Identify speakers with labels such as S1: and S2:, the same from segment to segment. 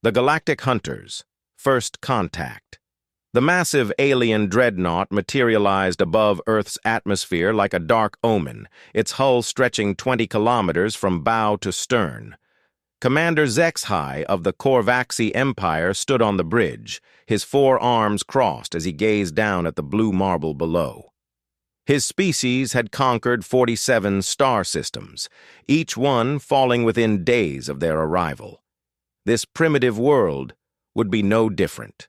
S1: The Galactic Hunters, First Contact. The massive alien dreadnought materialized above Earth's atmosphere like a dark omen, its hull stretching 20 kilometers from bow to stern. Commander HFY of the Corvaxi Empire stood on the bridge, his 4 arms crossed as he gazed down at the blue marble below. His species had conquered 47 star systems, each one falling within days of their arrival. This primitive world would be no different.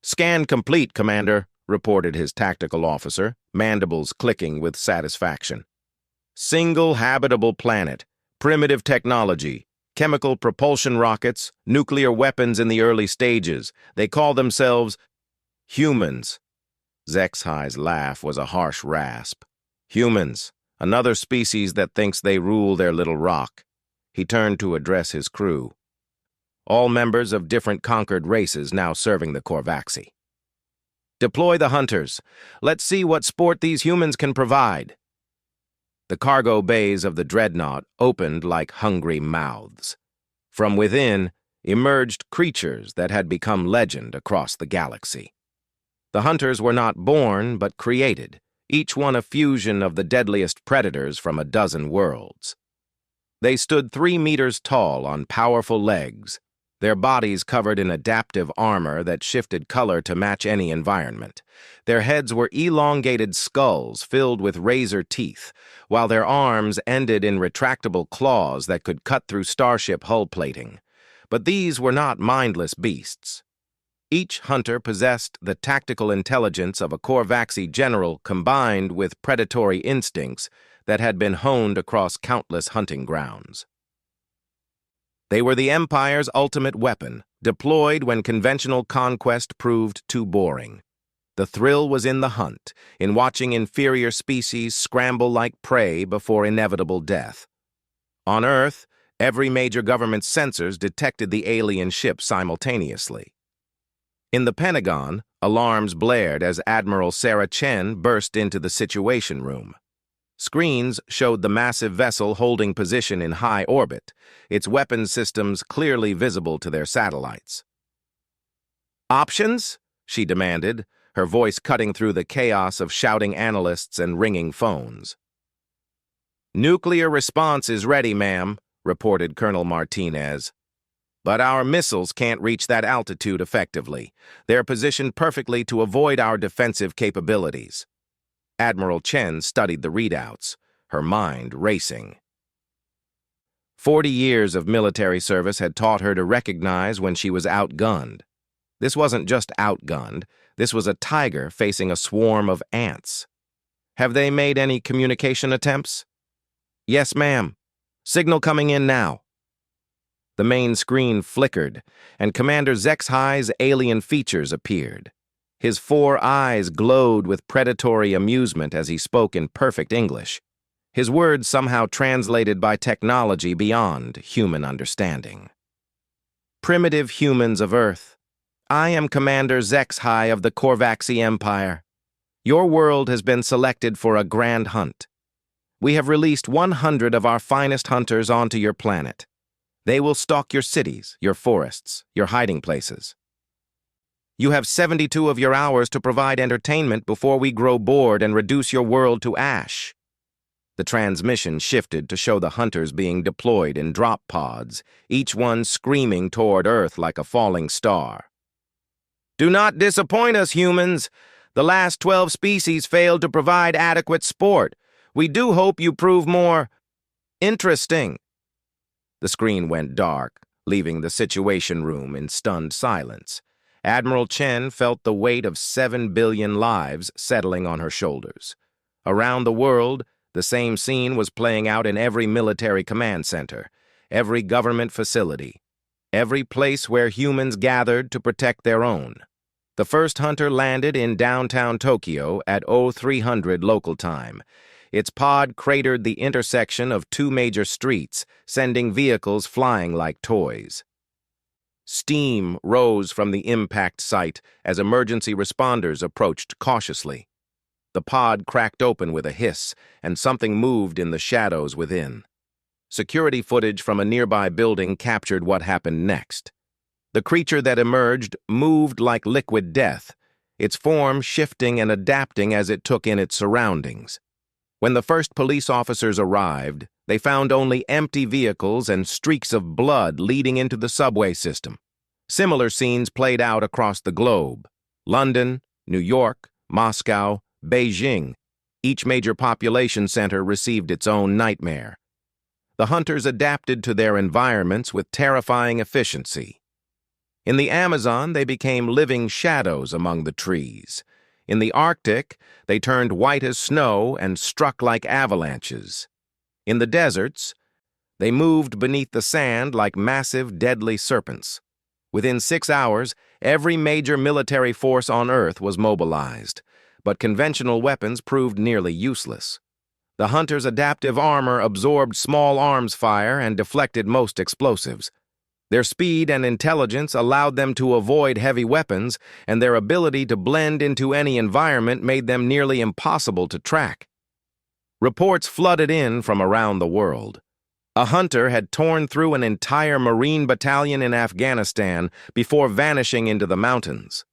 S1: "Scan complete, Commander," reported his tactical officer, mandibles clicking with satisfaction. "Single habitable planet, primitive technology, chemical propulsion rockets, nuclear weapons in the early stages. They call themselves humans." HFY's laugh was a harsh rasp. "Humans, another species that thinks they rule their little rock." He turned to address his crew. All members of different conquered races now serving the Corvaxi. "Deploy the hunters. Let's see what sport these humans can provide." The cargo bays of the dreadnought opened like hungry mouths. From within emerged creatures that had become legend across the galaxy. The hunters were not born, but created, each one a fusion of the deadliest predators from a dozen worlds. They stood 3 meters tall on powerful legs, their bodies covered in adaptive armor that shifted color to match any environment. Their heads were elongated skulls filled with razor teeth, while their arms ended in retractable claws that could cut through starship hull plating. But these were not mindless beasts. Each hunter possessed the tactical intelligence of a Corvaxi general combined with predatory instincts that had been honed across countless hunting grounds. They were the Empire's ultimate weapon, deployed when conventional conquest proved too boring. The thrill was in the hunt, in watching inferior species scramble like prey before inevitable death. On Earth, every major government's sensors detected the alien ship simultaneously. In the Pentagon, alarms blared as Admiral Sarah Chen burst into the Situation Room. Screens showed the massive vessel holding position in high orbit, its weapons systems clearly visible to their satellites. "Options?" she demanded, her voice cutting through the chaos of shouting analysts and ringing phones. "Nuclear response is ready, ma'am," reported Colonel Martinez. "But our missiles can't reach that altitude effectively. They're positioned perfectly to avoid our defensive capabilities." Admiral Chen studied the readouts, her mind racing. 40 years of military service had taught her to recognize when she was outgunned. This wasn't just outgunned, this was a tiger facing a swarm of ants. "Have they made any communication attempts?" "Yes, ma'am. Signal coming in now." The main screen flickered, and Commander HFY's alien features appeared. His 4 eyes glowed with predatory amusement as he spoke in perfect English, his words somehow translated by technology beyond human understanding. "Primitive humans of Earth, I am Commander HFY of the Corvaxi Empire. Your world has been selected for a grand hunt. We have released 100 of our finest hunters onto your planet. They will stalk your cities, your forests, your hiding places. You have 72 of your hours to provide entertainment before we grow bored and reduce your world to ash." The transmission shifted to show the hunters being deployed in drop pods, each one screaming toward Earth like a falling star. "Do not disappoint us, humans. The last 12 species failed to provide adequate sport. We do hope you prove more interesting." The screen went dark, leaving the Situation Room in stunned silence. Admiral Chen felt the weight of 7 billion lives settling on her shoulders. Around the world, the same scene was playing out in every military command center, every government facility, every place where humans gathered to protect their own. The first hunter landed in downtown Tokyo at 0300 local time. Its pod cratered the intersection of 2 major streets, sending vehicles flying like toys. Steam rose from the impact site as emergency responders approached cautiously. The pod cracked open with a hiss, and something moved in the shadows within. Security footage from a nearby building captured what happened next. The creature that emerged moved like liquid death, its form shifting and adapting as it took in its surroundings. When the first police officers arrived, they found only empty vehicles and streaks of blood leading into the subway system. Similar scenes played out across the globe. London, New York, Moscow, Beijing. Each major population center received its own nightmare. The hunters adapted to their environments with terrifying efficiency. In the Amazon, they became living shadows among the trees. In the Arctic, they turned white as snow and struck like avalanches. In the deserts, they moved beneath the sand like massive, deadly serpents. Within 6 hours, every major military force on Earth was mobilized, but conventional weapons proved nearly useless. The hunters' adaptive armor absorbed small arms fire and deflected most explosives. Their speed and intelligence allowed them to avoid heavy weapons, and their ability to blend into any environment made them nearly impossible to track. Reports flooded in from around the world. A hunter had torn through an entire Marine battalion in Afghanistan before vanishing into the mountains.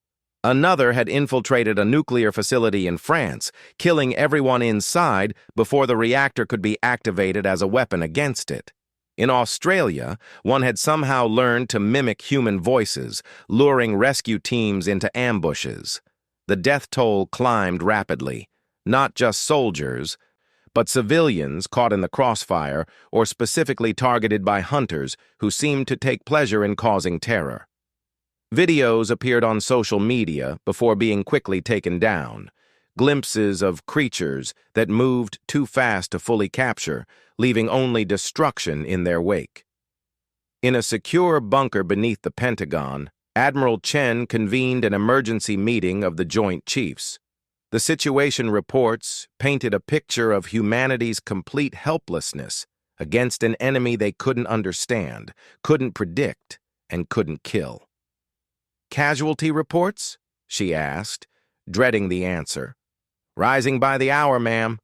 S1: Another had infiltrated a nuclear facility in France, killing everyone inside before the reactor could be activated as a weapon against it. In Australia, one had somehow learned to mimic human voices, luring rescue teams into ambushes. The death toll climbed rapidly. Not just soldiers, but civilians caught in the crossfire or specifically targeted by hunters who seemed to take pleasure in causing terror. Videos appeared on social media before being quickly taken down. Glimpses of creatures that moved too fast to fully capture, leaving only destruction in their wake. In a secure bunker beneath the Pentagon, Admiral Chen convened an emergency meeting of the Joint Chiefs. The situation reports painted a picture of humanity's complete helplessness against an enemy they couldn't understand, couldn't predict, and couldn't kill. "Casualty reports?" she asked, dreading the answer. "Rising by the hour, ma'am.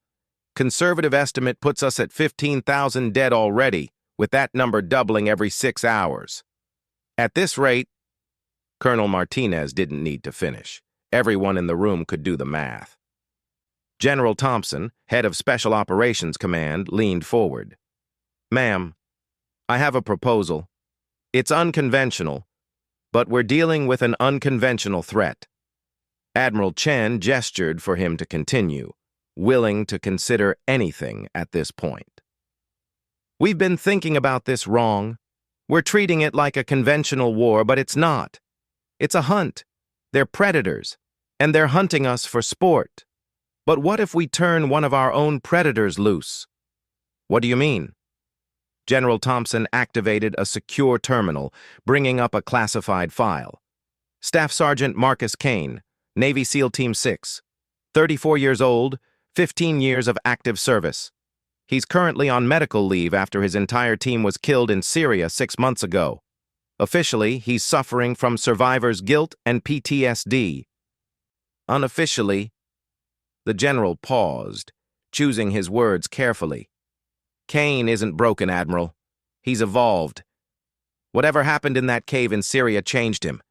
S1: Conservative estimate puts us at 15,000 dead already, with that number doubling every 6 hours. At this rate..." Colonel Martinez didn't need to finish. Everyone in the room could do the math. General Thompson, head of Special Operations Command, leaned forward. "Ma'am, I have a proposal. It's unconventional, but we're dealing with an unconventional threat." Admiral Chen gestured for him to continue, willing to consider anything at this point. "We've been thinking about this wrong. We're treating it like a conventional war, but it's not. It's a hunt. They're predators, and they're hunting us for sport. But what if we turn one of our own predators loose?" "What do you mean?" General Thompson activated a secure terminal, bringing up a classified file. Staff Sergeant Marcus Kane, Navy SEAL Team 6, 34 years old, 15 years of active service. He's currently on medical leave after his entire team was killed in Syria 6 months ago. Officially, he's suffering from survivor's guilt and PTSD. Unofficially, the general paused, choosing his words carefully. "Kane isn't broken, Admiral. He's evolved. Whatever happened in that cave in Syria changed him.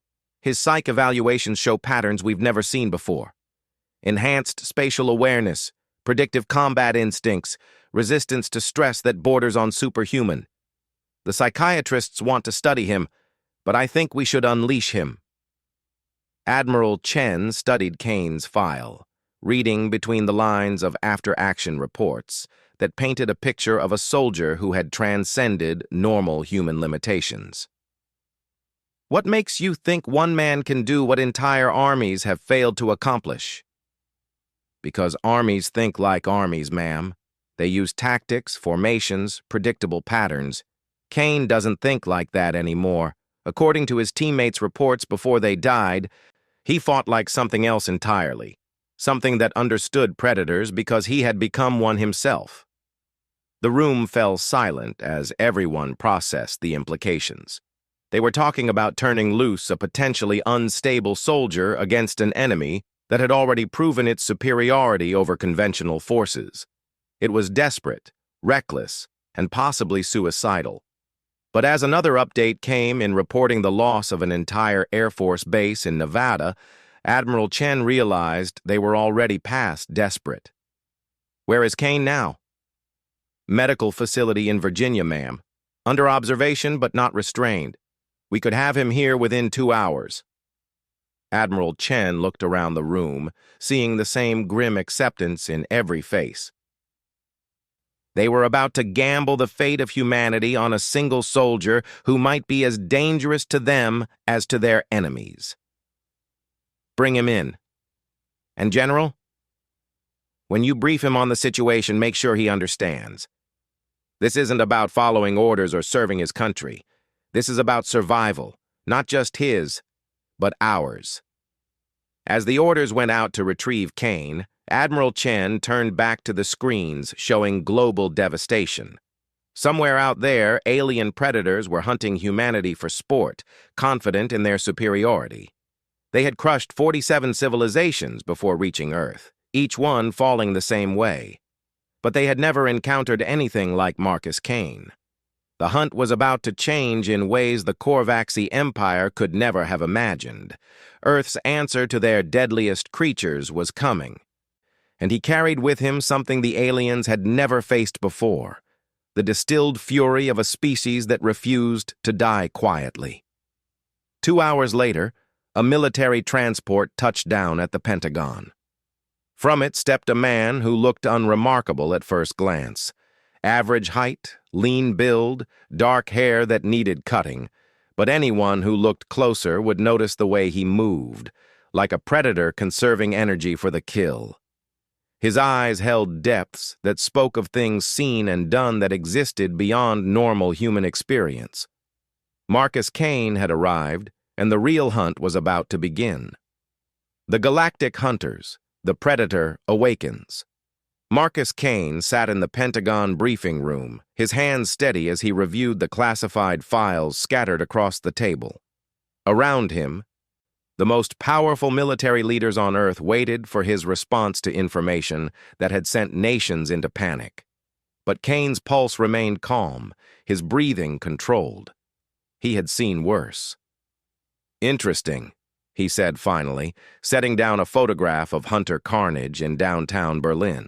S1: His psych evaluations show patterns we've never seen before. Enhanced spatial awareness, predictive combat instincts, resistance to stress that borders on superhuman. The psychiatrists want to study him, but I think we should unleash him." Admiral Chen studied Kane's file, reading between the lines of after-action reports that painted a picture of a soldier who had transcended normal human limitations. "What makes you think one man can do what entire armies have failed to accomplish?" "Because armies think like armies, ma'am. They use tactics, formations, predictable patterns. Kane doesn't think like that anymore. According to his teammates' reports before they died, he fought like something else entirely, something that understood predators because he had become one himself." The room fell silent as everyone processed the implications. They were talking about turning loose a potentially unstable soldier against an enemy that had already proven its superiority over conventional forces. It was desperate, reckless, and possibly suicidal. But as another update came in reporting the loss of an entire Air Force base in Nevada, Admiral Chen realized they were already past desperate. "Where is Kane now?" "Medical facility in Virginia, ma'am. Under observation but not restrained. We could have him here within 2 hours." Admiral Chen looked around the room, seeing the same grim acceptance in every face. They were about to gamble the fate of humanity on a single soldier who might be as dangerous to them as to their enemies. "Bring him in. And General, when you brief him on the situation, make sure he understands. This isn't about following orders or serving his country. This is about survival, not just his, but ours." As the orders went out to retrieve Kane, Admiral Chen turned back to the screens showing global devastation. Somewhere out there, alien predators were hunting humanity for sport, confident in their superiority. They had crushed 47 civilizations before reaching Earth, each one falling the same way. But they had never encountered anything like Marcus Kane. The hunt was about to change in ways the Korvaxi Empire could never have imagined. Earth's answer to their deadliest creatures was coming. And he carried with him something the aliens had never faced before, the distilled fury of a species that refused to die quietly. 2 hours later, a military transport touched down at the Pentagon. From it stepped a man who looked unremarkable at first glance. Average height, lean build, dark hair that needed cutting, but anyone who looked closer would notice the way he moved, like a predator conserving energy for the kill. His eyes held depths that spoke of things seen and done that existed beyond normal human experience. Marcus Kane had arrived, and the real hunt was about to begin. The Galactic Hunters, the Predator awakens. Marcus Kane sat in the Pentagon briefing room, his hands steady as he reviewed the classified files scattered across the table. Around him, the most powerful military leaders on Earth waited for his response to information that had sent nations into panic. But Kane's pulse remained calm, his breathing controlled. He had seen worse. "Interesting," he said finally, setting down a photograph of hunter carnage in downtown Berlin.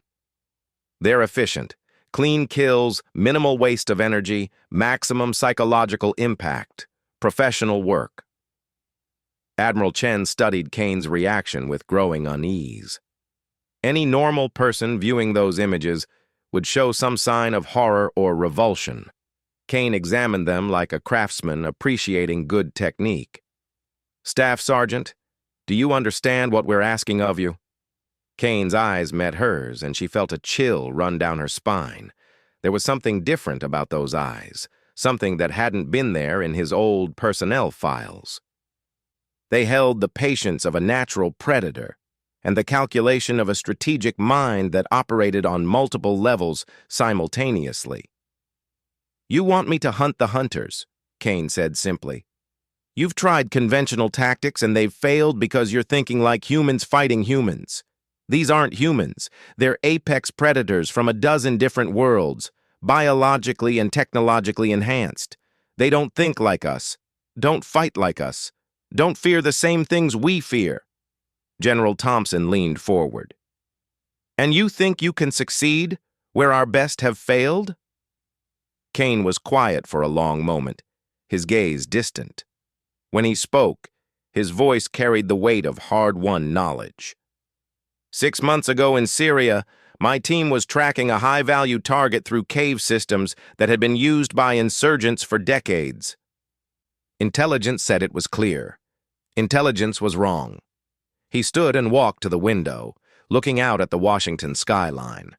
S1: "They're efficient. Clean kills, minimal waste of energy, maximum psychological impact. Professional work." Admiral Chen studied Kane's reaction with growing unease. Any normal person viewing those images would show some sign of horror or revulsion. Kane examined them like a craftsman appreciating good technique. "Staff Sergeant, do you understand what we're asking of you?" Kane's eyes met hers, and she felt a chill run down her spine. There was something different about those eyes, something that hadn't been there in his old personnel files. They held the patience of a natural predator and the calculation of a strategic mind that operated on multiple levels simultaneously. "You want me to hunt the hunters," Kane said simply. "You've tried conventional tactics and they've failed because you're thinking like humans fighting humans. These aren't humans. They're apex predators from a dozen different worlds, biologically and technologically enhanced. They don't think like us, don't fight like us, don't fear the same things we fear." General Thompson leaned forward. "And you think you can succeed where our best have failed?" Kane was quiet for a long moment, his gaze distant. When he spoke, his voice carried the weight of hard-won knowledge. 6 months ago in Syria, my team was tracking a high-value target through cave systems that had been used by insurgents for decades. Intelligence said it was clear. Intelligence was wrong. He stood and walked to the window, looking out at the Washington skyline.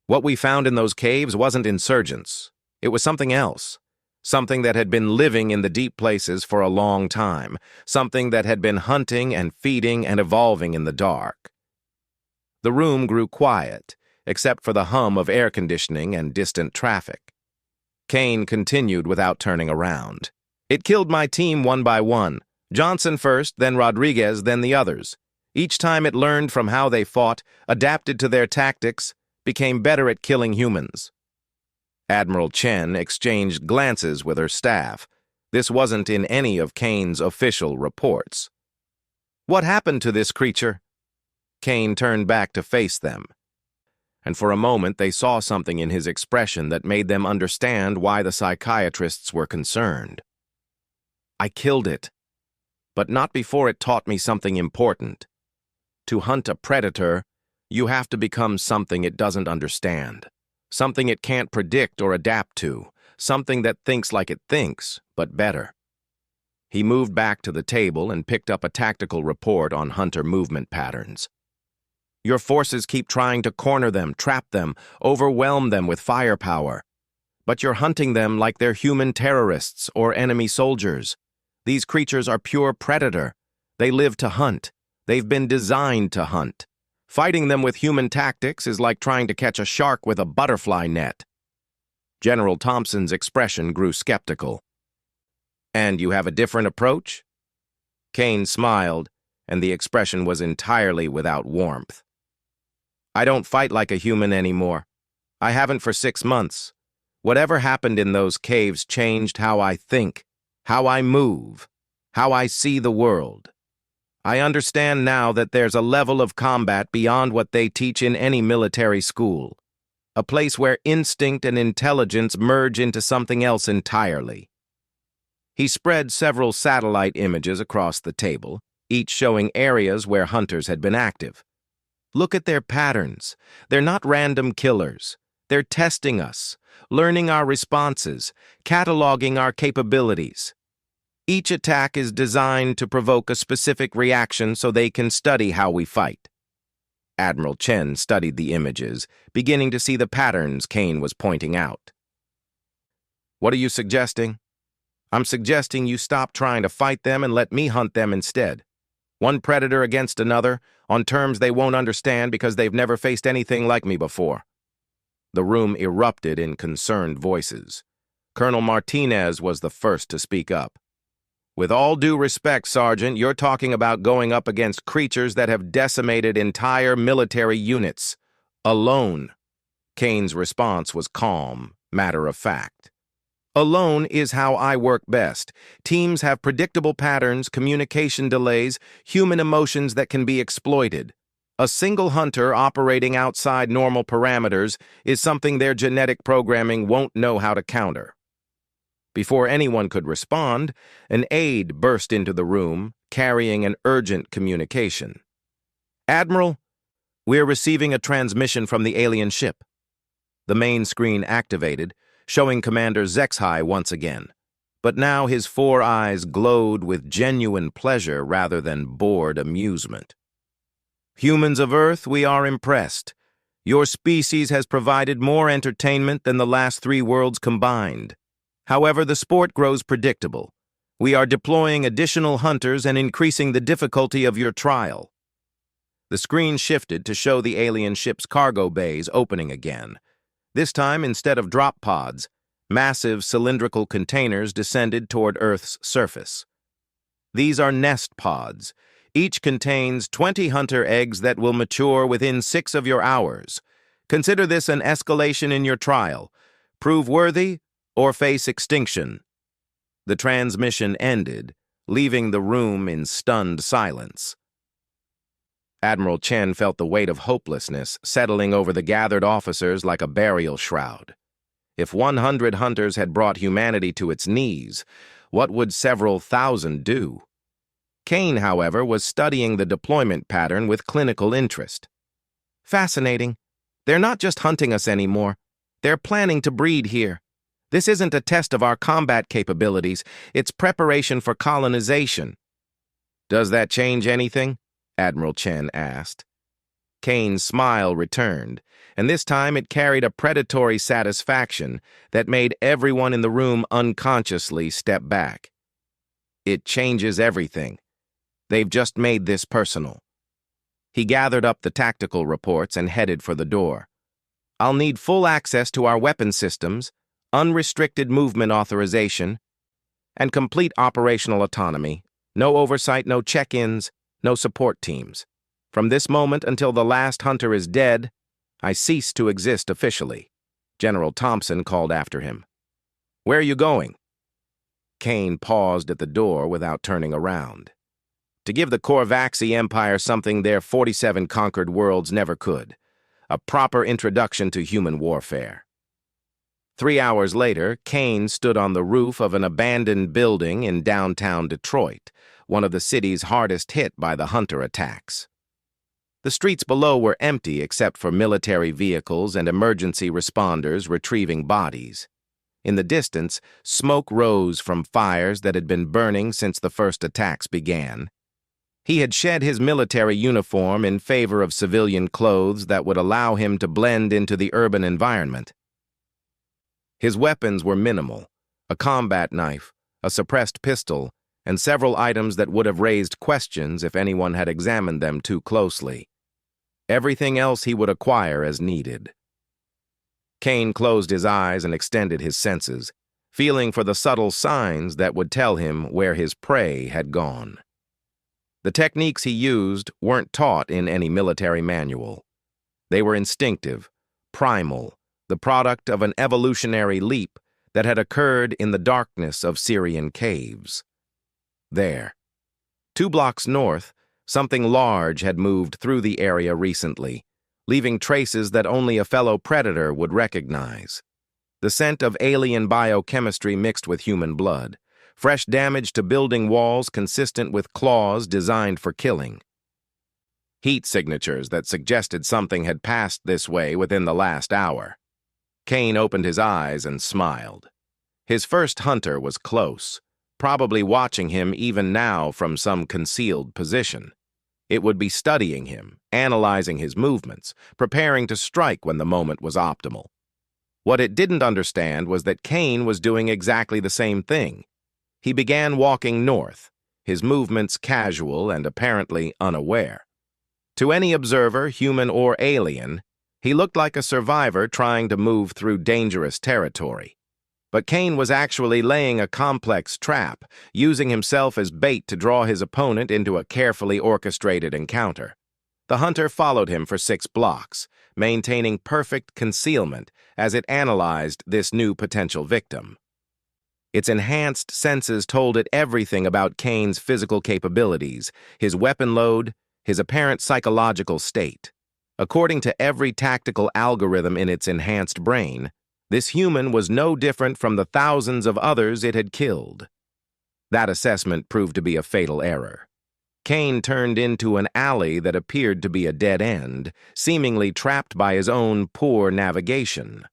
S1: What we found in those caves wasn't insurgents. It was something else. Something that had been living in the deep places for a long time. Something that had been hunting and feeding and evolving in the dark. The room grew quiet, except for the hum of air conditioning and distant traffic. Kane continued without turning around. "It killed my team one by one. Johnson first, then Rodriguez, then the others. Each time it learned from how they fought, adapted to their tactics, became better at killing humans." Admiral Chen exchanged glances with her staff. This wasn't in any of Kane's official reports. What happened to this creature? Kane turned back to face them, and for a moment they saw something in his expression that made them understand why the psychiatrists were concerned. I killed it, but not before it taught me something important. To hunt a predator, you have to become something it doesn't understand, something it can't predict or adapt to, something that thinks like it thinks, but better. He moved back to the table and picked up a tactical report on hunter movement patterns. Your forces keep trying to corner them, trap them, overwhelm them with firepower. But you're hunting them like they're human terrorists or enemy soldiers. These creatures are pure predator. They live to hunt. They've been designed to hunt. Fighting them with human tactics is like trying to catch a shark with a butterfly net. General Thompson's expression grew skeptical. And you have a different approach? Kane smiled, and the expression was entirely without warmth. I don't fight like a human anymore. I haven't for 6 months. Whatever happened in those caves changed how I think, how I move, how I see the world. I understand now that there's a level of combat beyond what they teach in any military school, a place where instinct and intelligence merge into something else entirely. He spread several satellite images across the table, each showing areas where hunters had been active. Look at their patterns. They're not random killers. They're testing us, learning our responses, cataloging our capabilities. Each attack is designed to provoke a specific reaction so they can study how we fight. Admiral Chen studied the images, beginning to see the patterns Kane was pointing out. What are you suggesting? I'm suggesting you stop trying to fight them and let me hunt them instead. One predator against another, on terms they won't understand because they've never faced anything like me before. The room erupted in concerned voices. Colonel Martinez was the first to speak up. With all due respect, Sergeant, you're talking about going up against creatures that have decimated entire military units. Alone. Kane's response was calm, matter-of-fact. Alone is how I work best. Teams have predictable patterns, communication delays, human emotions that can be exploited. A single hunter operating outside normal parameters is something their genetic programming won't know how to counter. Before anyone could respond, an aide burst into the room, carrying an urgent communication. Admiral, we're receiving a transmission from the alien ship. The main screen activated, showing Commander Zexhai once again. But now his 4 eyes glowed with genuine pleasure rather than bored amusement. Humans of Earth, we are impressed. Your species has provided more entertainment than the last 3 worlds combined. However, the sport grows predictable. We are deploying additional hunters and increasing the difficulty of your trial. The screen shifted to show the alien ship's cargo bays opening again. This time, instead of drop pods, massive cylindrical containers descended toward Earth's surface. These are nest pods. Each contains 20 hunter eggs that will mature within 6 of your hours. Consider this an escalation in your trial. Prove worthy or face extinction. The transmission ended, leaving the room in stunned silence. Admiral Chen felt the weight of hopelessness settling over the gathered officers like a burial shroud. If 100 hunters had brought humanity to its knees, what would several thousand do? Kane, however, was studying the deployment pattern with clinical interest. Fascinating. They're not just hunting us anymore. They're planning to breed here. This isn't a test of our combat capabilities. It's preparation for colonization. Does that change anything? Admiral Chen asked. Kane's smile returned, and this time it carried a predatory satisfaction that made everyone in the room unconsciously step back. It changes everything. They've just made this personal. He gathered up the tactical reports and headed for the door. I'll need full access to our weapon systems, unrestricted movement authorization, and complete operational autonomy. No oversight, no check-ins, no support teams. From this moment until the last hunter is dead, I cease to exist officially. General Thompson called after him. "Where are you going?" Kane paused at the door without turning around. "To give the Korvaxi Empire something their 47 conquered worlds never could. A proper introduction to human warfare." 3 hours later, Kane stood on the roof of an abandoned building in downtown Detroit, one of the cities hardest hit by the Hunter attacks. The streets below were empty except for military vehicles and emergency responders retrieving bodies. In the distance, smoke rose from fires that had been burning since the first attacks began. He had shed his military uniform in favor of civilian clothes that would allow him to blend into the urban environment. His weapons were minimal: a combat knife, a suppressed pistol, and several items that would have raised questions if anyone had examined them too closely. Everything else he would acquire as needed. Kane closed his eyes and extended his senses, feeling for the subtle signs that would tell him where his prey had gone. The techniques he used weren't taught in any military manual. They were instinctive, primal, the product of an evolutionary leap that had occurred in the darkness of Syrian caves. There, 2 blocks north, something large had moved through the area recently, leaving traces that only a fellow predator would recognize. The scent of alien biochemistry mixed with human blood, fresh damage to building walls consistent with claws designed for killing. Heat signatures that suggested something had passed this way within the last hour. Kane opened his eyes and smiled. His first hunter was close, probably watching him even now from some concealed position. It would be studying him, analyzing his movements, preparing to strike when the moment was optimal. What it didn't understand was that Kane was doing exactly the same thing. He began walking north, his movements casual and apparently unaware. To any observer, human or alien, he looked like a survivor trying to move through dangerous territory. But Kane was actually laying a complex trap, using himself as bait to draw his opponent into a carefully orchestrated encounter. The hunter followed him for 6 blocks, maintaining perfect concealment as it analyzed this new potential victim. Its enhanced senses told it everything about Kane's physical capabilities, his weapon load, his apparent psychological state. According to every tactical algorithm in its enhanced brain, this human was no different from the thousands of others it had killed. That assessment proved to be a fatal error. Kane turned into an alley that appeared to be a dead end, seemingly trapped by his own poor navigation.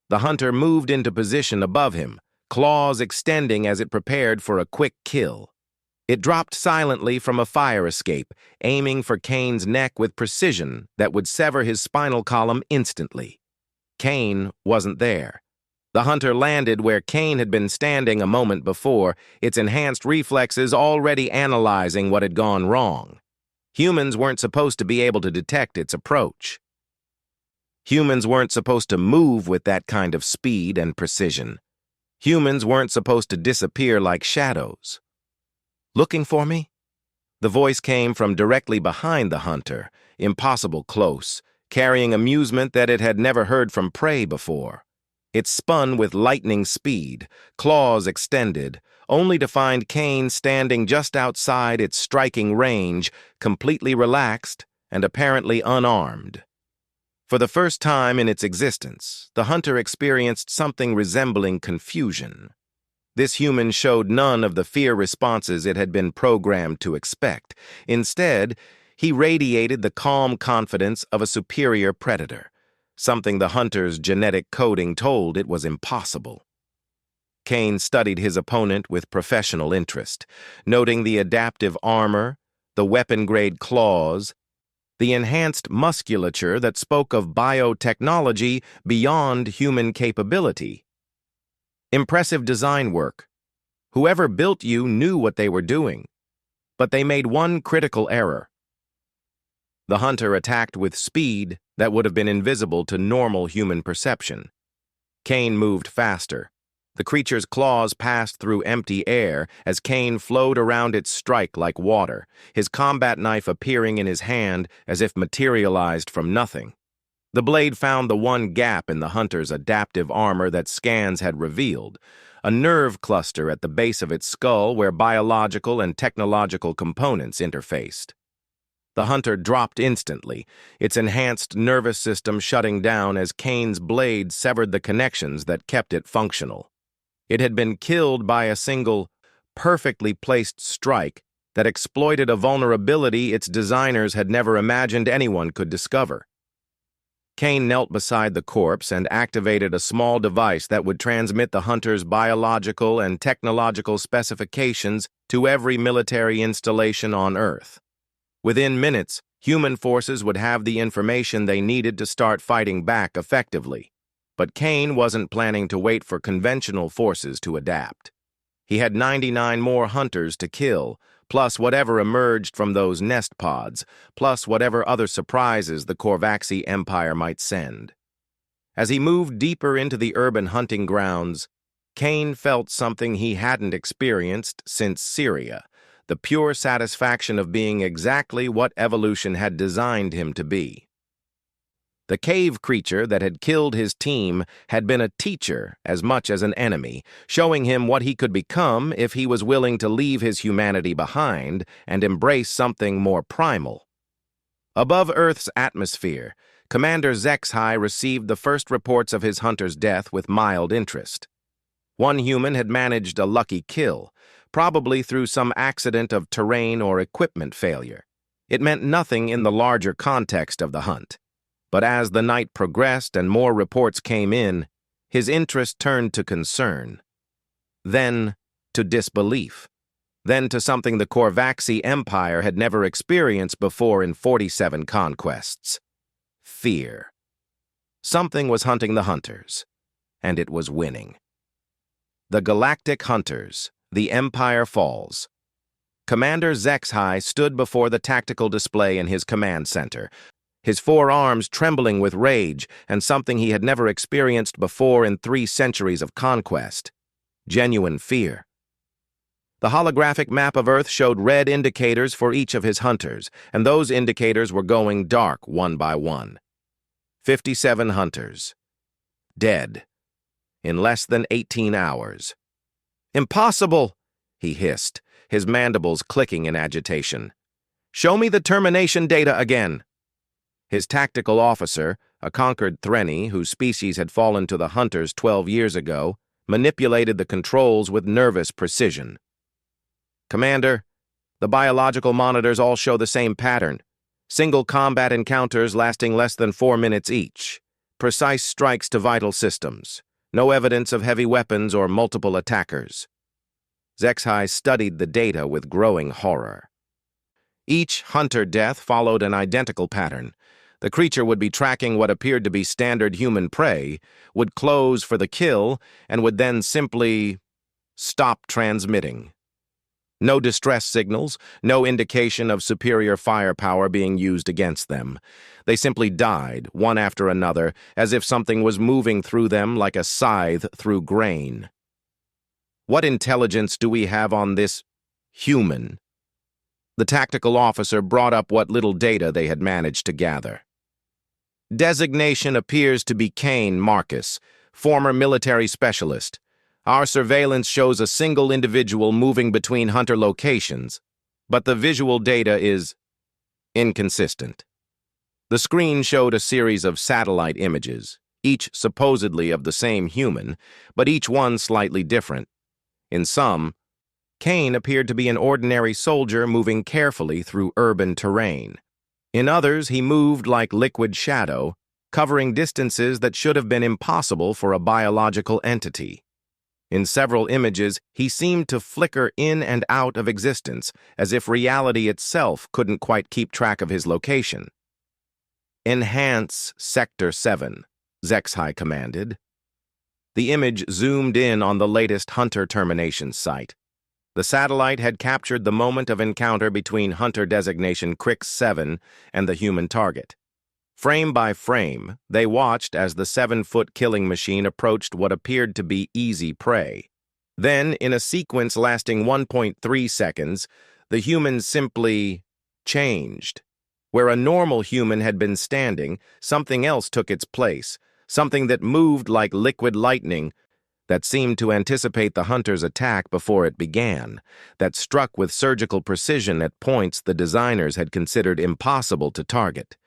S1: The hunter moved into position above him, claws extending as it prepared for a quick kill. It dropped silently from a fire escape, aiming for Kane's neck with precision that would sever his spinal column instantly. Kane wasn't there. The hunter landed where Kane had been standing a moment before, its enhanced reflexes already analyzing what had gone wrong. Humans weren't supposed to be able to detect its approach. Humans weren't supposed to move with that kind of speed and precision. Humans weren't supposed to disappear like shadows. "Looking for me?" The voice came from directly behind the hunter, impossible close, carrying amusement that it had never heard from prey before. It spun with lightning speed, claws extended, only to find Kane standing just outside its striking range, completely relaxed and apparently unarmed. For the first time in its existence, the hunter experienced something resembling confusion. This human showed none of the fear responses it had been programmed to expect. Instead, he radiated the calm confidence of a superior predator, something the hunter's genetic coding told it was impossible. Kane studied his opponent with professional interest, noting the adaptive armor, the weapon-grade claws, the enhanced musculature that spoke of biotechnology beyond human capability. Impressive design work. Whoever built you knew what they were doing, but they made one critical error. The hunter attacked with speed that would have been invisible to normal human perception. Kane moved faster. The creature's claws passed through empty air as Kane flowed around its strike like water, his combat knife appearing in his hand as if materialized from nothing. The blade found the one gap in the hunter's adaptive armor that scans had revealed, a nerve cluster at the base of its skull where biological and technological components interfaced. The hunter dropped instantly, its enhanced nervous system shutting down as Kane's blade severed the connections that kept it functional. It had been killed by a single, perfectly placed strike that exploited a vulnerability its designers had never imagined anyone could discover. Kane knelt beside the corpse and activated a small device that would transmit the hunter's biological and technological specifications to every military installation on Earth. Within minutes, human forces would have the information they needed to start fighting back effectively. But Kane wasn't planning to wait for conventional forces to adapt. He had 99 more hunters to kill, plus whatever emerged from those nest pods, plus whatever other surprises the Korvaxi Empire might send. As he moved deeper into the urban hunting grounds, Kane felt something he hadn't experienced since Syria, the pure satisfaction of being exactly what evolution had designed him to be. The cave creature that had killed his team had been a teacher as much as an enemy, showing him what he could become if he was willing to leave his humanity behind and embrace something more primal. Above Earth's atmosphere, Commander ZXHY received the first reports of his hunter's death with mild interest. One human had managed a lucky kill, probably through some accident of terrain or equipment failure. It meant nothing in the larger context of the hunt. But as the night progressed and more reports came in, his interest turned to concern. Then to disbelief. Then to something the Korvaxi Empire had never experienced before in 47 conquests. Fear. Something was hunting the hunters, and it was winning. The Galactic Hunters, the Empire Falls. Commander ZXHY stood before the tactical display in his command center, his 4 arms trembling with rage and something he had never experienced before in 3 centuries of conquest. Genuine fear. The holographic map of Earth showed red indicators for each of his hunters, and those indicators were going dark one by one. 57 hunters. Dead. In less than 18 hours. "Impossible!" he hissed, his mandibles clicking in agitation. "Show me the termination data again." His tactical officer, a conquered Threnny whose species had fallen to the hunters 12 years ago, manipulated the controls with nervous precision. "Commander, the biological monitors all show the same pattern. Single combat encounters lasting less than 4 minutes each. Precise strikes to vital systems. No evidence of heavy weapons or multiple attackers." ZXHY studied the data with growing horror. Each hunter death followed an identical pattern. The creature would be tracking what appeared to be standard human prey, would close for the kill, and would then simply stop transmitting. No distress signals, no indication of superior firepower being used against them. They simply died, one after another, as if something was moving through them like a scythe through grain. "What intelligence do we have on this human?" The tactical officer brought up what little data they had managed to gather. "Designation appears to be Kane Marcus, former military specialist. Our surveillance shows a single individual moving between hunter locations, but the visual data is inconsistent." The screen showed a series of satellite images, each supposedly of the same human, but each one slightly different. In some, Kane appeared to be an ordinary soldier moving carefully through urban terrain. In others, he moved like liquid shadow, covering distances that should have been impossible for a biological entity. In several images, he seemed to flicker in and out of existence, as if reality itself couldn't quite keep track of his location. "Enhance Sector 7, ZXHY commanded. The image zoomed in on the latest hunter termination site. The satellite had captured the moment of encounter between hunter designation Crix 7 and the human target. Frame by frame, they watched as the 7-foot killing machine approached what appeared to be easy prey. Then, in a sequence lasting 1.3 seconds, the human simply changed. Where a normal human had been standing, something else took its place, something that moved like liquid lightning, that seemed to anticipate the hunter's attack before it began, that struck with surgical precision at points the designers had considered impossible to target.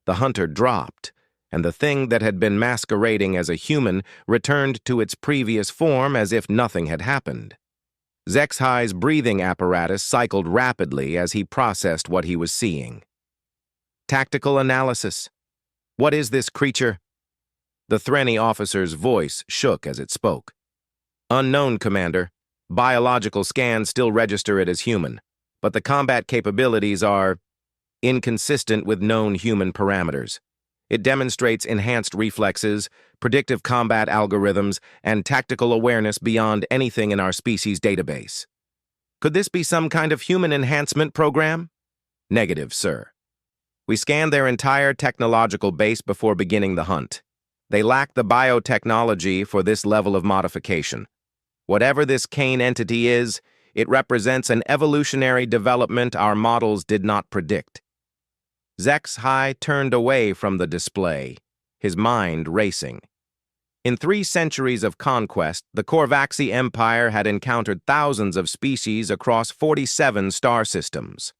S1: The hunter dropped, and the thing that had been masquerading as a human returned to its previous form as if nothing had happened. HFY's breathing apparatus cycled rapidly as he processed what he was seeing. Tactical analysis. What is this creature? The Threnny officer's voice shook as it spoke. Unknown, Commander. Biological scans still register it as human, but the combat capabilities are inconsistent with known human parameters. It demonstrates enhanced reflexes, predictive combat algorithms, and tactical awareness beyond anything in our species database. Could this be some kind of human enhancement program? Negative, sir. We scanned their entire technological base before beginning the hunt. They lack the biotechnology for this level of modification. Whatever this Kane entity is, it represents an evolutionary development our models did not predict. HFY turned away from the display, his mind racing. In 3 centuries of conquest, the Korvaxi Empire had encountered thousands of species across 47 star systems.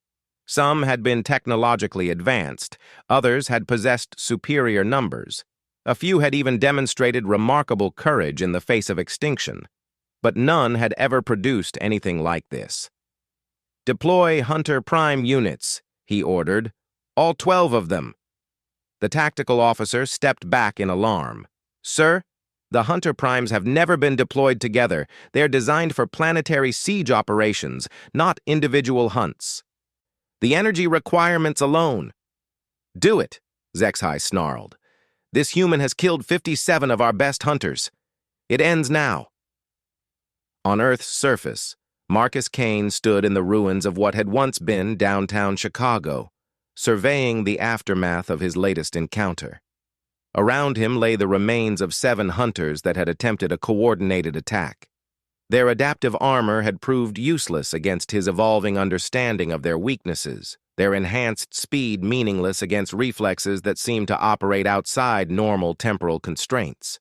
S1: Some had been technologically advanced, others had possessed superior numbers. A few had even demonstrated remarkable courage in the face of extinction, but none had ever produced anything like this. Deploy Hunter Prime units, he ordered. All 12 of them. The tactical officer stepped back in alarm. Sir, the Hunter Primes have never been deployed together. They're designed for planetary siege operations, not individual hunts. The energy requirements alone. Do it, HFY snarled. This human has killed 57 of our best hunters. It ends now. On Earth's surface, Marcus Kane stood in the ruins of what had once been downtown Chicago, surveying the aftermath of his latest encounter. Around him lay the remains of 7 hunters that had attempted a coordinated attack. Their adaptive armor had proved useless against his evolving understanding of their weaknesses, their enhanced speed meaningless against reflexes that seemed to operate outside normal temporal constraints.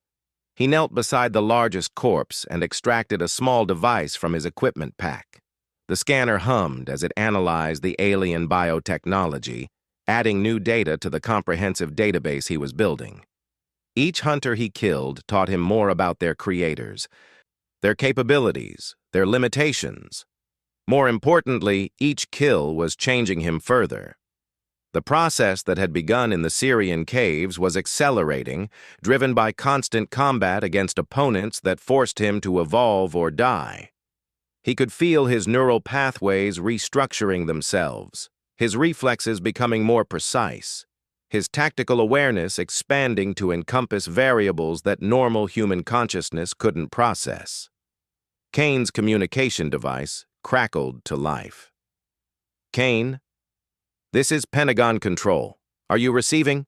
S1: He knelt beside the largest corpse and extracted a small device from his equipment pack. The scanner hummed as it analyzed the alien biotechnology, adding new data to the comprehensive database he was building. Each hunter he killed taught him more about their creators, their capabilities, their limitations. More importantly, each kill was changing him further. The process that had begun in the Syrian caves was accelerating, driven by constant combat against opponents that forced him to evolve or die. He could feel his neural pathways restructuring themselves, his reflexes becoming more precise, his tactical awareness expanding to encompass variables that normal human consciousness couldn't process. Kane's communication device crackled to life. Kane, this is Pentagon Control. Are you receiving?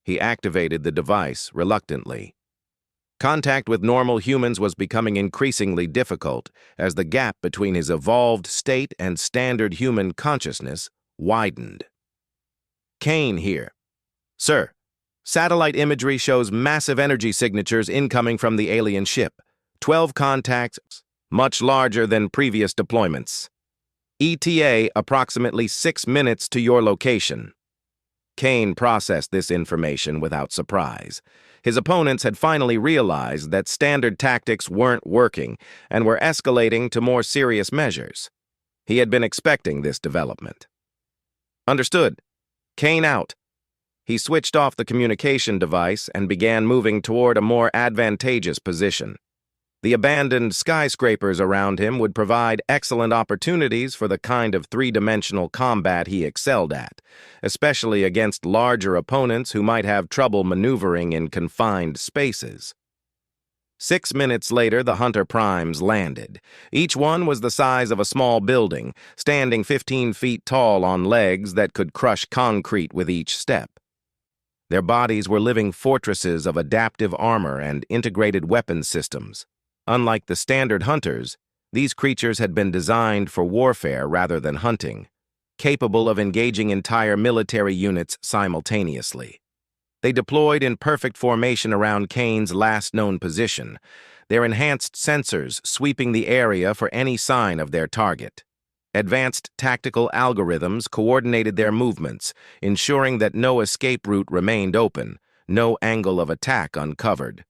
S1: He activated the device reluctantly. Contact with normal humans was becoming increasingly difficult as the gap between his evolved state and standard human consciousness widened. Kane here. Sir, satellite imagery shows massive energy signatures incoming from the alien ship. 12 contacts, much larger than previous deployments. ETA approximately 6 minutes to your location. Kane processed this information without surprise. His opponents had finally realized that standard tactics weren't working and were escalating to more serious measures. He had been expecting this development. Understood. Kane out. He switched off the communication device and began moving toward a more advantageous position. The abandoned skyscrapers around him would provide excellent opportunities for the kind of 3-dimensional combat he excelled at, especially against larger opponents who might have trouble maneuvering in confined spaces. 6 minutes later, the Hunter Primes landed. Each one was the size of a small building, standing 15 feet tall on legs that could crush concrete with each step. Their bodies were living fortresses of adaptive armor and integrated weapons systems. Unlike the standard hunters, these creatures had been designed for warfare rather than hunting. capable of engaging entire military units simultaneously. They deployed in perfect formation around Kane's last known position, their enhanced sensors sweeping the area for any sign of their target. Advanced tactical algorithms coordinated their movements, ensuring that no escape route remained open, no angle of attack uncovered.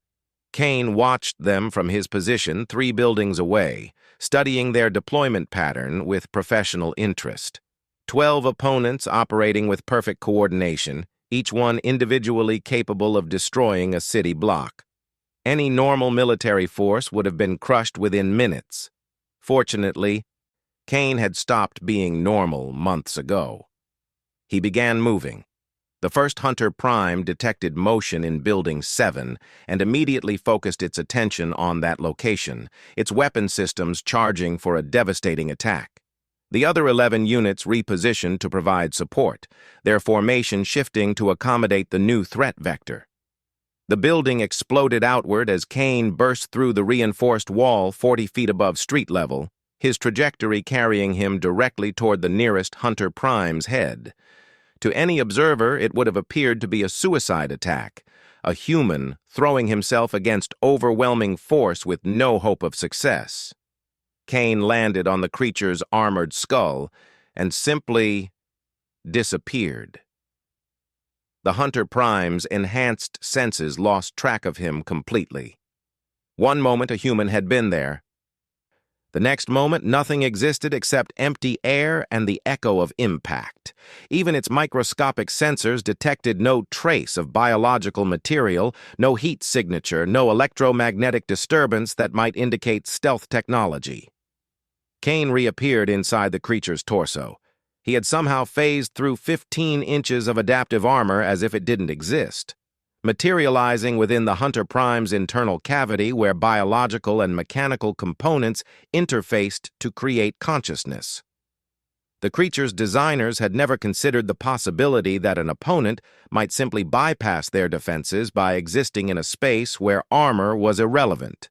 S1: Kane watched them from his position 3 buildings away, studying their deployment pattern with professional interest. 12 opponents operating with perfect coordination, each one individually capable of destroying a city block. Any normal military force would have been crushed within minutes. Fortunately, Kane had stopped being normal months ago. He began moving. The first Hunter Prime detected motion in Building 7 and immediately focused its attention on that location, its weapon systems charging for a devastating attack. The other 11 units repositioned to provide support, their formation shifting to accommodate the new threat vector. The building exploded outward as Kane burst through the reinforced wall 40 feet above street level, his trajectory carrying him directly toward the nearest Hunter Prime's head. To any observer, it would have appeared to be a suicide attack, a human throwing himself against overwhelming force with no hope of success. Kane landed on the creature's armored skull and simply disappeared. The Hunter Prime's enhanced senses lost track of him completely. One moment a human had been there. The next moment, nothing existed except empty air and the echo of impact. Even its microscopic sensors detected no trace of biological material, no heat signature, no electromagnetic disturbance that might indicate stealth technology. Kane reappeared inside the creature's torso. He had somehow phased through 15 inches of adaptive armor as if it didn't exist, materializing within the Hunter Prime's internal cavity where biological and mechanical components interfaced to create consciousness. The creature's designers had never considered the possibility that an opponent might simply bypass their defenses by existing in a space where armor was irrelevant.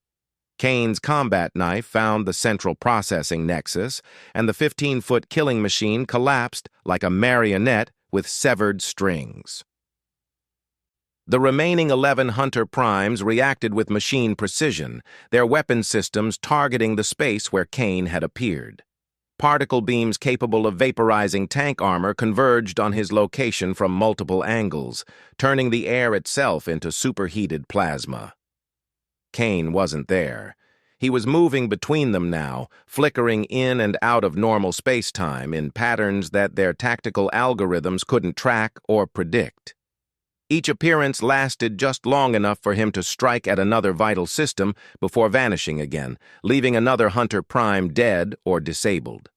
S1: Kane's combat knife found the central processing nexus, and the 15-foot killing machine collapsed like a marionette with severed strings. The remaining 11 Hunter Primes reacted with machine precision, their weapon systems targeting the space where Kane had appeared. Particle beams capable of vaporizing tank armor converged on his location from multiple angles, turning the air itself into superheated plasma. Kane wasn't there. He was moving between them now, flickering in and out of normal space-time in patterns that their tactical algorithms couldn't track or predict. Each appearance lasted just long enough for him to strike at another vital system before vanishing again, leaving another Hunter Prime dead or disabled.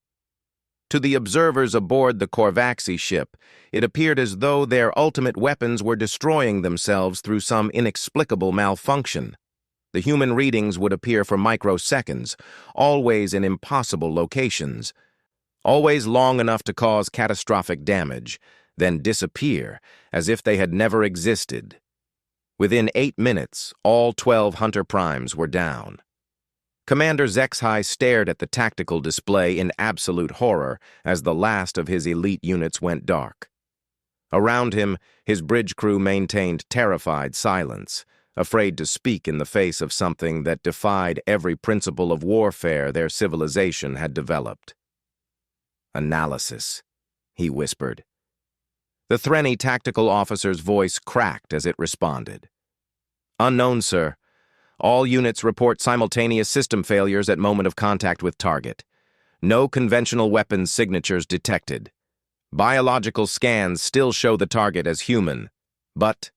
S1: To the observers aboard the Korvaxi ship, it appeared as though their ultimate weapons were destroying themselves through some inexplicable malfunction. The human readings would appear for microseconds, always in impossible locations, always long enough to cause catastrophic damage, then disappear as if they had never existed. Within 8 minutes, all 12 Hunter Primes were down. Commander Zexhai stared at the tactical display in absolute horror as the last of his elite units went dark. Around him, his bridge crew maintained terrified silence, afraid to speak in the face of something that defied every principle of warfare their civilization had developed. "Analysis," he whispered. The Threnny tactical officer's voice cracked as it responded. "Unknown, sir. All units report simultaneous system failures at moment of contact with target. No conventional weapons signatures detected. Biological scans still show the target as human. But?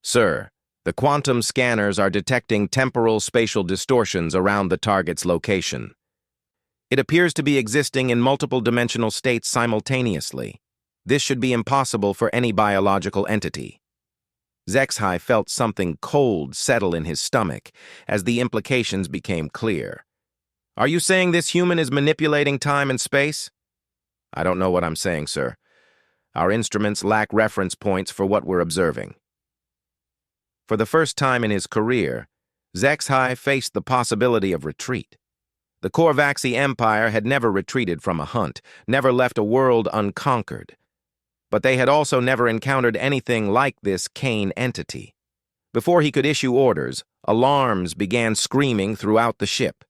S1: Sir, the quantum scanners are detecting temporal spatial distortions around the target's location. It appears to be existing in multiple dimensional states simultaneously. This should be impossible for any biological entity." Zexhai felt something cold settle in his stomach as the implications became clear. "Are you saying this human is manipulating time and space?" "I don't know what I'm saying, sir. Our instruments lack reference points for what we're observing." For the first time in his career, Zexhai faced the possibility of retreat. The Korvaxi Empire had never retreated from a hunt, never left a world unconquered. But they had also never encountered anything like this Kane entity. Before he could issue orders, alarms began screaming throughout the ship.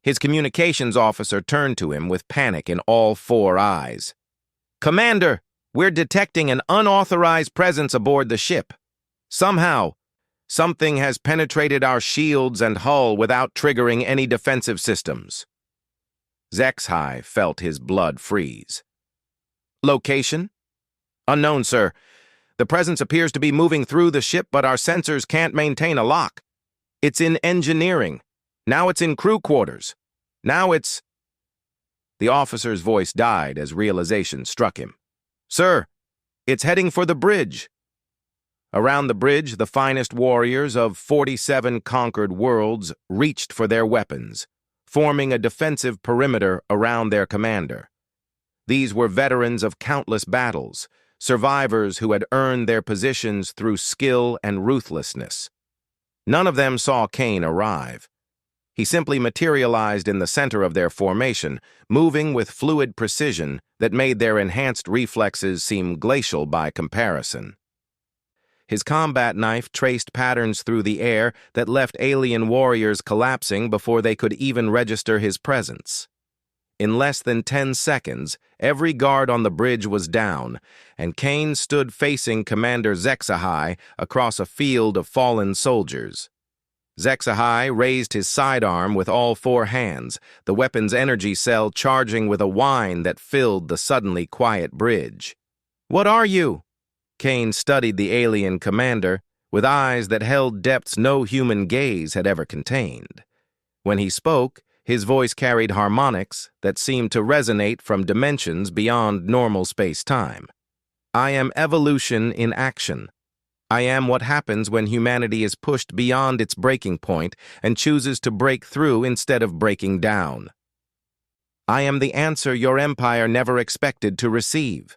S1: His communications officer turned to him with panic in all four eyes. "Commander, we're detecting an unauthorized presence aboard the ship. Somehow, something has penetrated our shields and hull without triggering any defensive systems." Zexhai felt his blood freeze. "Location?" "Unknown, sir. The presence appears to be moving through the ship, but our sensors can't maintain a lock. It's in engineering. Now it's in crew quarters. Now it's—" The officer's voice died as realization struck him. "Sir, it's heading for the bridge." Around the bridge, the finest warriors of 47 conquered worlds reached for their weapons, forming a defensive perimeter around their commander. These were veterans of countless battles, survivors who had earned their positions through skill and ruthlessness. None of them saw Kane arrive. He simply materialized in the center of their formation, moving with fluid precision that made their enhanced reflexes seem glacial by comparison. His combat knife traced patterns through the air that left alien warriors collapsing before they could even register his presence. In less than 10 seconds, every guard on the bridge was down, and Kane stood facing Commander Zexhai across a field of fallen soldiers. Zexhai raised his sidearm with all four hands, the weapon's energy cell charging with a whine that filled the suddenly quiet bridge. "What are you?" Kane studied the alien commander with eyes that held depths no human gaze had ever contained. When he spoke, his voice carried harmonics that seemed to resonate from dimensions beyond normal space-time. "I am evolution in action. I am what happens when humanity is pushed beyond its breaking point and chooses to break through instead of breaking down. I am the answer your empire never expected to receive."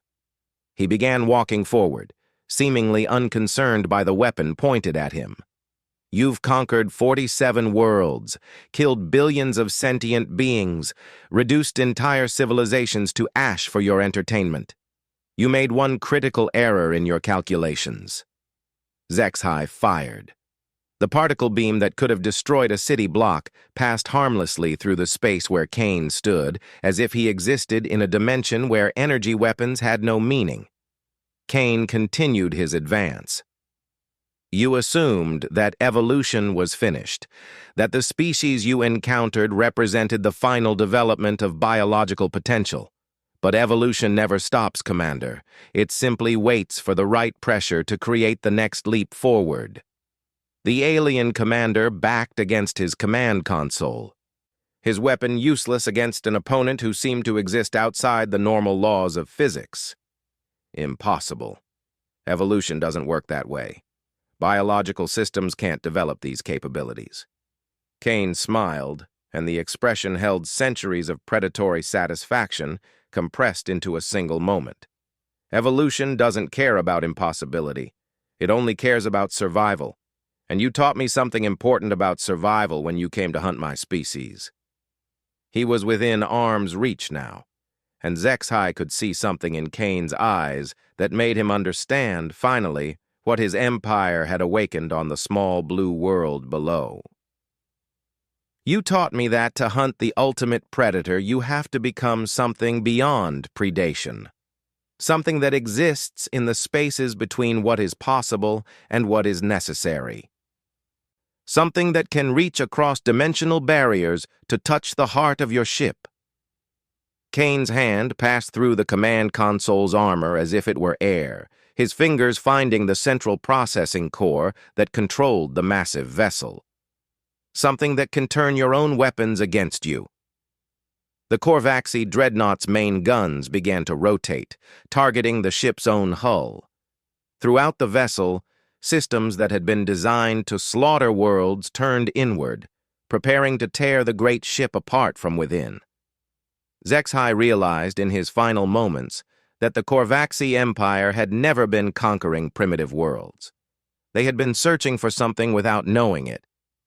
S1: He began walking forward, seemingly unconcerned by the weapon pointed at him. "You've conquered 47 worlds, killed billions of sentient beings, reduced entire civilizations to ash for your entertainment. You made one critical error in your calculations." Zexhai fired. The particle beam that could have destroyed a city block passed harmlessly through the space where Kane stood, as if he existed in a dimension where energy weapons had no meaning. Kane continued his advance. "You assumed that evolution was finished, that the species you encountered represented the final development of biological potential. But evolution never stops, Commander. It simply waits for the right pressure to create the next leap forward." The alien commander backed against his command console, his weapon useless against an opponent who seemed to exist outside the normal laws of physics. Impossible. Evolution doesn't work that way. Biological systems can't develop these capabilities. Kane smiled, and the expression held centuries of predatory satisfaction compressed into a single moment. Evolution doesn't care about impossibility. It only cares about survival. And you taught me something important about survival when you came to hunt my species. He was within arm's reach now, and Zexhai could see something in Kane's eyes that made him understand, finally, what his empire had awakened on the small blue world below. "You taught me that to hunt the ultimate predator, you have to become something beyond predation. Something that exists in the spaces between what is possible and what is necessary. Something that can reach across dimensional barriers to touch the heart of your ship." Kane's hand passed through the command console's armor as if it were air, his fingers finding the central processing core that controlled the massive vessel. "Something that can turn your own weapons against you." The Korvaxi dreadnought's main guns began to rotate, targeting the ship's own hull. Throughout the vessel, systems that had been designed to slaughter worlds turned inward, preparing to tear the great ship apart from within. Zexhai realized in his final moments that the Korvaxi Empire had never been conquering primitive worlds. They had been searching for something without knowing it,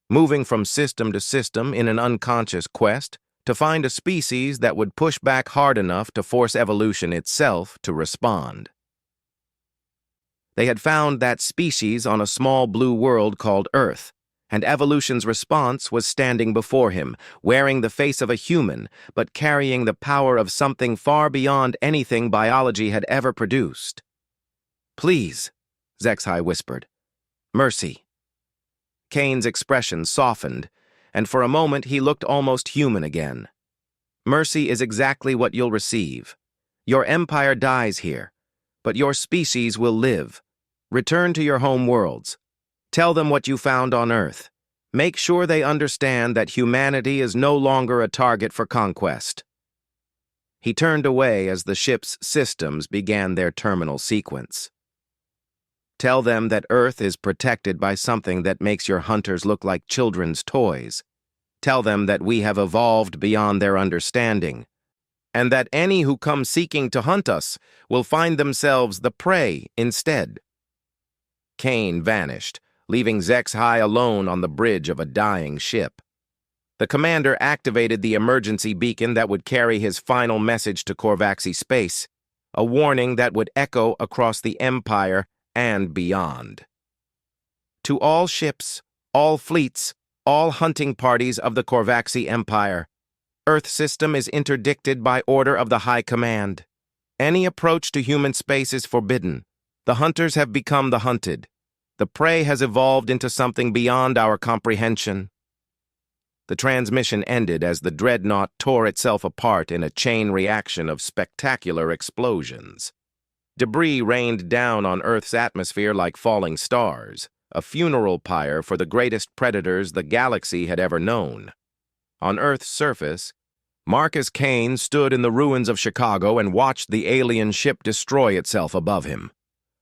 S1: moving from system to system in an unconscious quest to find a species that would push back hard enough to force evolution itself to respond. They had found that species on a small blue world called Earth, and evolution's response was standing before him, wearing the face of a human, but carrying the power of something far beyond anything biology had ever produced. "Please," Zexhai whispered. "Mercy." Kane's expression softened, and for a moment he looked almost human again. "Mercy is exactly what you'll receive. Your empire dies here, but your species will live. Return to your home worlds. Tell them what you found on Earth. Make sure they understand that humanity is no longer a target for conquest." He turned away as the ship's systems began their terminal sequence. "Tell them that Earth is protected by something that makes your hunters look like children's toys. Tell them that we have evolved beyond their understanding, and that any who come seeking to hunt us will find themselves the prey instead." Kane vanished, leaving Zexhai alone on the bridge of a dying ship. The commander activated the emergency beacon that would carry his final message to Korvaxi space, a warning that would echo across the Empire and beyond. "To all ships, all fleets, all hunting parties of the Korvaxi Empire, Earth system is interdicted by order of the High Command. Any approach to human space is forbidden. The hunters have become the hunted. The prey has evolved into something beyond our comprehension." The transmission ended as the dreadnought tore itself apart in a chain reaction of spectacular explosions. Debris rained down on Earth's atmosphere like falling stars, a funeral pyre for the greatest predators the galaxy had ever known. On Earth's surface, Marcus Kane stood in the ruins of Chicago and watched the alien ship destroy itself above him.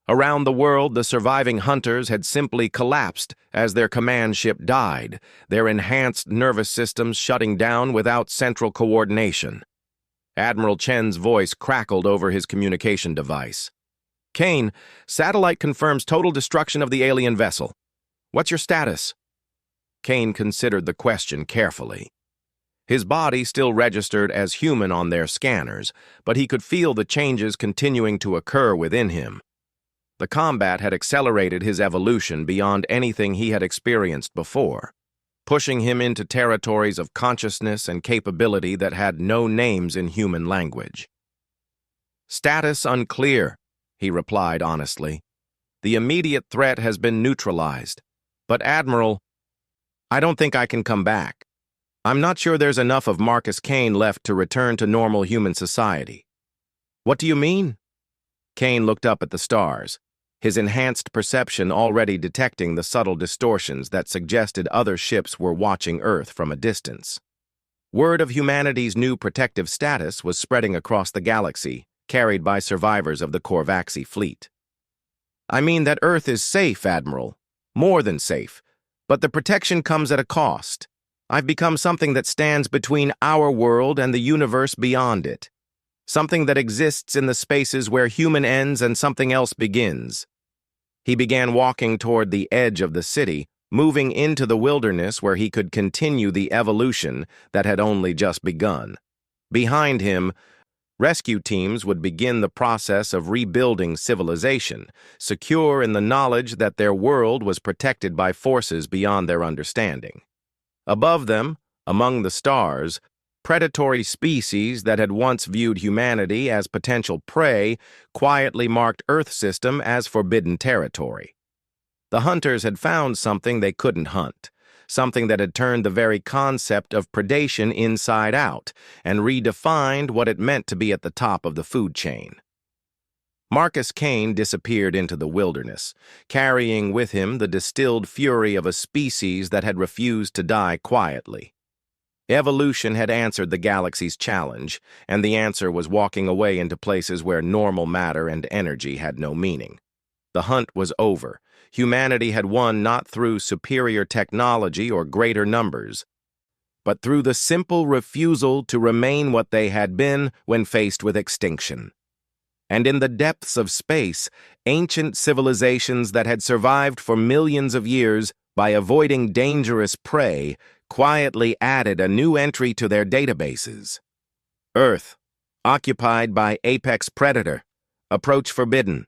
S1: Around the world, the surviving hunters had simply collapsed as their command ship died, their enhanced nervous systems shutting down without central coordination. Admiral Chen's voice crackled over his communication device. "Kane, satellite confirms total destruction of the alien vessel. What's your status?" Kane considered the question carefully. His body still registered as human on their scanners, but he could feel the changes continuing to occur within him. The combat had accelerated his evolution beyond anything he had experienced before, pushing him into territories of consciousness and capability that had no names in human language. "Status unclear," he replied honestly. "The immediate threat has been neutralized. But Admiral, I don't think I can come back. I'm not sure there's enough of Marcus Kane left to return to normal human society." "What do you mean?" Kane looked up at the stars, his enhanced perception already detecting the subtle distortions that suggested other ships were watching Earth from a distance. Word of humanity's new protective status was spreading across the galaxy, carried by survivors of the Korvaxi fleet. "I mean that Earth is safe, Admiral. More than safe. But the protection comes at a cost. I've become something that stands between our world and the universe beyond it. Something that exists in the spaces where human ends and something else begins." He began walking toward the edge of the city, moving into the wilderness where he could continue the evolution that had only just begun. Behind him, rescue teams would begin the process of rebuilding civilization, secure in the knowledge that their world was protected by forces beyond their understanding. Above them, among the stars, predatory species that had once viewed humanity as potential prey quietly marked Earth system as forbidden territory. The hunters had found something they couldn't hunt, something that had turned the very concept of predation inside out and redefined what it meant to be at the top of the food chain. Marcus Kane disappeared into the wilderness, carrying with him the distilled fury of a species that had refused to die quietly. Evolution had answered the galaxy's challenge, and the answer was walking away into places where normal matter and energy had no meaning. The hunt was over. Humanity had won not through superior technology or greater numbers, but through the simple refusal to remain what they had been when faced with extinction. And in the depths of space, ancient civilizations that had survived for millions of years by avoiding dangerous prey quietly added a new entry to their databases. Earth, occupied by apex predator. Approach forbidden.